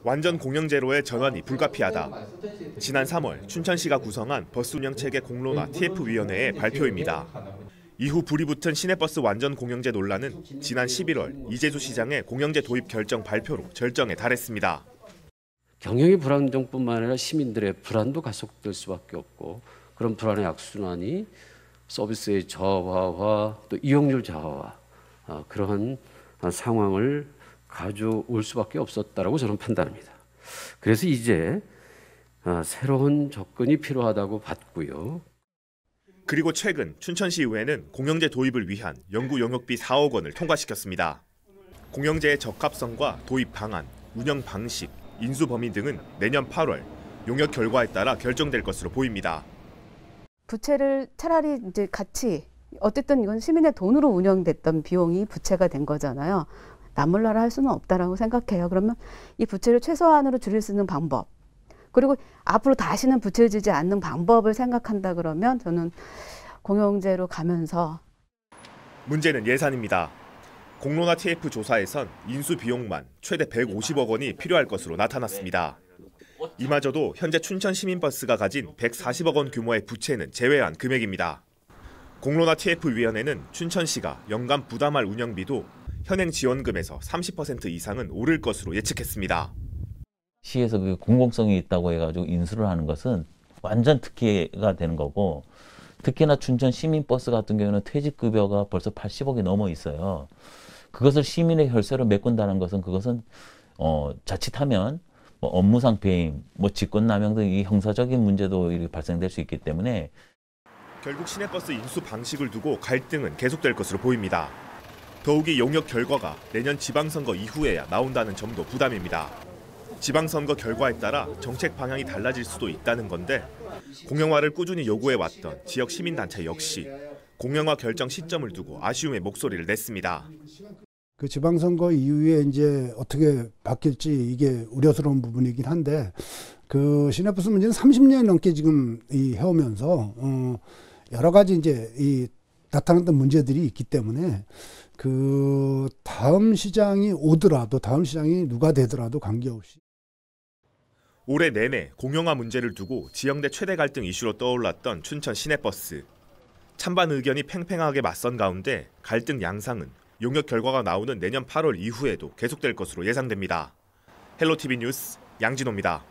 완전 공영제로의 전환이 불가피하다. 지난 3월 춘천시가 구성한 버스 운영체계 공론화 TF위원회의 발표입니다. 이후 불이 붙은 시내버스 완전 공영제 논란은 지난 11월 이재수 시장의 공영제 도입 결정 발표로 절정에 달했습니다. 경영의 불안정뿐만 아니라 시민들의 불안도 가속될 수밖에 없고, 그런 불안의 악순환이 서비스의 저하와 또 이용률 저하와 그러한 상황을 가져올 수밖에 없었다라고 저는 판단합니다. 그래서 이제 새로운 접근이 필요하다고 봤고요. 그리고 최근 춘천시의회는 공영제 도입을 위한 연구 용역비 4억 원을 통과시켰습니다. 공영제의 적합성과 도입 방안, 운영 방식, 인수 범위 등은 내년 8월 용역 결과에 따라 결정될 것으로 보입니다. 부채를 차라리 이제 같이, 어쨌든 이건 시민의 돈으로 운영됐던 비용이 부채가 된 거잖아요. 나몰라라 할 수는 없다라고 생각해요. 그러면 이 부채를 최소한으로 줄일 수 있는 방법, 그리고 앞으로 다시는 부채를 지지 않는 방법을 생각한다 그러면 저는 공영제로 가면서. 문제는 예산입니다. 공론화 TF 조사에선 인수 비용만 최대 150억 원이 필요할 것으로 나타났습니다. 이마저도 현재 춘천 시민버스가 가진 140억 원 규모의 부채는 제외한 금액입니다. 공론화 TF위원회는 춘천시가 연간 부담할 운영비도 현행 지원금에서 30% 이상은 오를 것으로 예측했습니다. 시에서 그 공공성이 있다고 해가지고 인수를 하는 것은 완전 특혜가 되는 거고, 특히나 춘천 시민버스 같은 경우는 퇴직급여가 벌써 80억이 넘어 있어요. 그것을 시민의 혈세로 메꾼다는 것은 그것은 자칫하면 뭐 업무상 배임, 뭐 직권남용 등 이 형사적인 문제도 이렇게 발생될 수 있기 때문에 결국 시내버스 인수 방식을 두고 갈등은 계속될 것으로 보입니다. 더욱이 용역 결과가 내년 지방선거 이후에야 나온다는 점도 부담입니다. 지방선거 결과에 따라 정책 방향이 달라질 수도 있다는 건데, 공영화를 꾸준히 요구해왔던 지역 시민단체 역시 공영화 결정 시점을 두고 아쉬움의 목소리를 냈습니다. 그 지방선거 이후에 이제 어떻게 바뀔지 이게 우려스러운 부분이긴 한데, 그 시내버스 문제는 30년 넘게 지금 해오면서 여러 가지 이제 나타났던 문제들이 있기 때문에 그 다음 시장이 오더라도, 다음 시장이 누가 되더라도 관계없이 올해 내내 공영화 문제를 두고 지역 내 최대 갈등 이슈로 떠올랐던 춘천 시내버스. 찬반 의견이 팽팽하게 맞선 가운데 갈등 양상은 용역 결과가 나오는 내년 8월 이후에도 계속될 것으로 예상됩니다. 헬로티비 뉴스 양진호입니다.